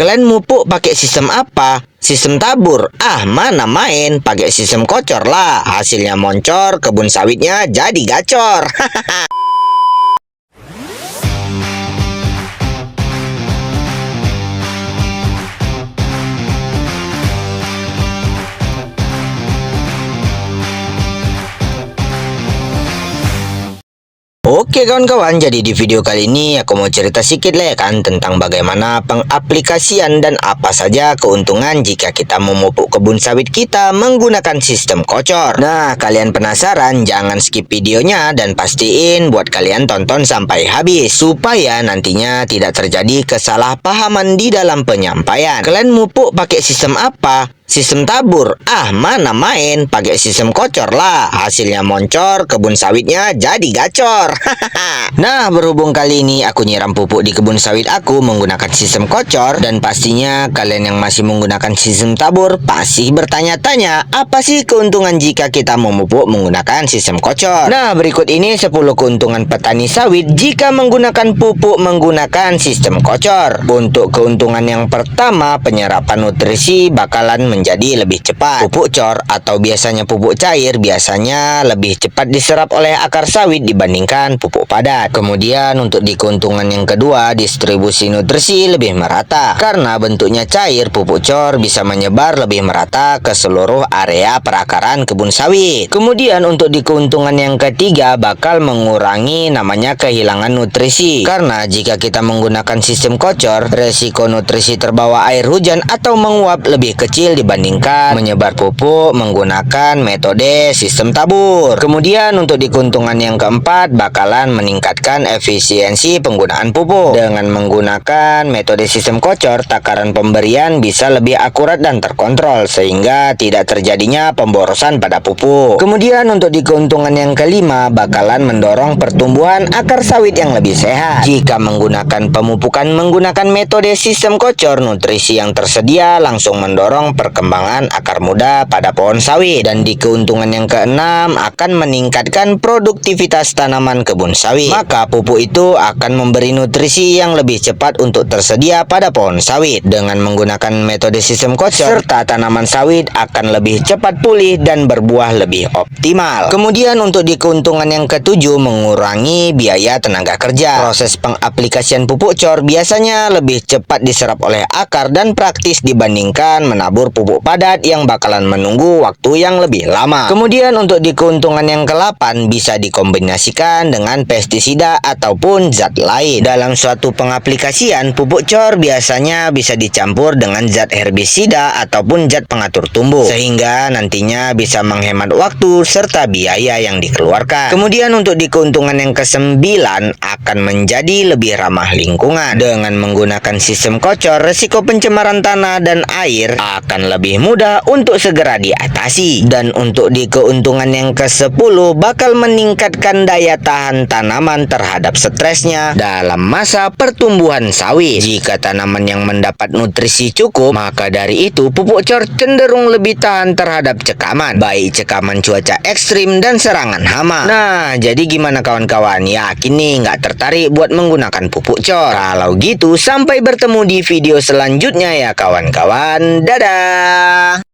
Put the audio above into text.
Kalian mupuk pakai sistem apa? Sistem tabur? Ah, mana main, pakai sistem kocor lah. Hasilnya moncor, kebun sawitnya jadi gacor. Oke kawan-kawan, jadi di video kali ini aku mau cerita sedikit lah ya kan tentang bagaimana pengaplikasian dan apa saja keuntungan jika kita memupuk kebun sawit kita menggunakan sistem kocor. Nah, kalian penasaran? Jangan skip videonya dan pastiin buat kalian tonton sampai habis supaya nantinya tidak terjadi kesalahpahaman di dalam penyampaian. Kalian mupuk pakai sistem apa? Sistem tabur? Ah, mana main, pakai sistem kocor lah. Hasilnya moncor, kebun sawitnya jadi gacor. Nah, berhubung kali ini aku nyiram pupuk di kebun sawit aku menggunakan sistem kocor, dan pastinya kalian yang masih menggunakan sistem tabur pasti bertanya-tanya, apa sih keuntungan jika kita memupuk menggunakan sistem kocor? Nah, berikut ini 10 keuntungan petani sawit jika menggunakan pupuk menggunakan sistem kocor. Untuk keuntungan yang pertama, penyerapan nutrisi bakalan menjadi lebih cepat. Pupuk cor atau biasanya pupuk cair biasanya lebih cepat diserap oleh akar sawit dibandingkan pupuk padat. Kemudian untuk di keuntungan yang kedua, distribusi nutrisi lebih merata. Karena bentuknya cair, pupuk cor bisa menyebar lebih merata ke seluruh area perakaran kebun sawit. Kemudian untuk di keuntungan yang ketiga, bakal mengurangi namanya kehilangan nutrisi. Karena jika kita menggunakan sistem kocor, resiko nutrisi terbawa air hujan atau menguap lebih kecil dibandingkan menyebar pupuk menggunakan metode sistem tabur. Kemudian untuk di keuntungan yang keempat, bakalan meningkatkan efisiensi penggunaan pupuk. Dengan menggunakan metode sistem kocor, takaran pemberian bisa lebih akurat dan terkontrol sehingga tidak terjadinya pemborosan pada pupuk. Kemudian untuk di keuntungan yang kelima, bakalan mendorong pertumbuhan akar sawit yang lebih sehat. Jika menggunakan pemupukan menggunakan metode sistem kocor, nutrisi yang tersedia langsung mendorong perkembangan akar muda pada pohon sawit. Dan di keuntungan yang keenam, akan meningkatkan produktivitas tanaman kebun sawit. Maka pupuk itu akan memberi nutrisi yang lebih cepat untuk tersedia pada pohon sawit. Dengan menggunakan metode sistem kocor, serta tanaman sawit akan lebih cepat pulih dan berbuah lebih optimal. Kemudian untuk di keuntungan yang ketujuh, mengurangi biaya tenaga kerja. Proses pengaplikasian pupuk cor biasanya lebih cepat diserap oleh akar dan praktis dibandingkan menabur pupuk padat yang bakalan menunggu waktu yang lebih lama. Kemudian untuk di keuntungan yang ke-8, bisa dikombinasikan dengan pestisida ataupun zat lain. Dalam suatu pengaplikasian, pupuk cor biasanya bisa dicampur dengan zat herbisida ataupun zat pengatur tumbuh, sehingga nantinya bisa menghemat waktu serta biaya yang dikeluarkan. Kemudian untuk di keuntungan yang ke-9, akan menjadi lebih ramah lingkungan. Dengan menggunakan sistem kocor, resiko pencemaran tanah dan air akan lebih mudah untuk segera diatasi. Dan untuk di keuntungan yang ke-10, bakal meningkatkan daya tahan tanaman terhadap stresnya dalam masa pertumbuhan sawit. Jika tanaman yang mendapat nutrisi cukup, maka dari itu pupuk cor cenderung lebih tahan terhadap cekaman, baik cekaman cuaca ekstrim dan serangan hama. Nah, jadi gimana kawan-kawan? Yakin nih nggak tertarik buat menggunakan pupuk cor? Kalau gitu, sampai bertemu di video selanjutnya ya kawan-kawan. Dadah!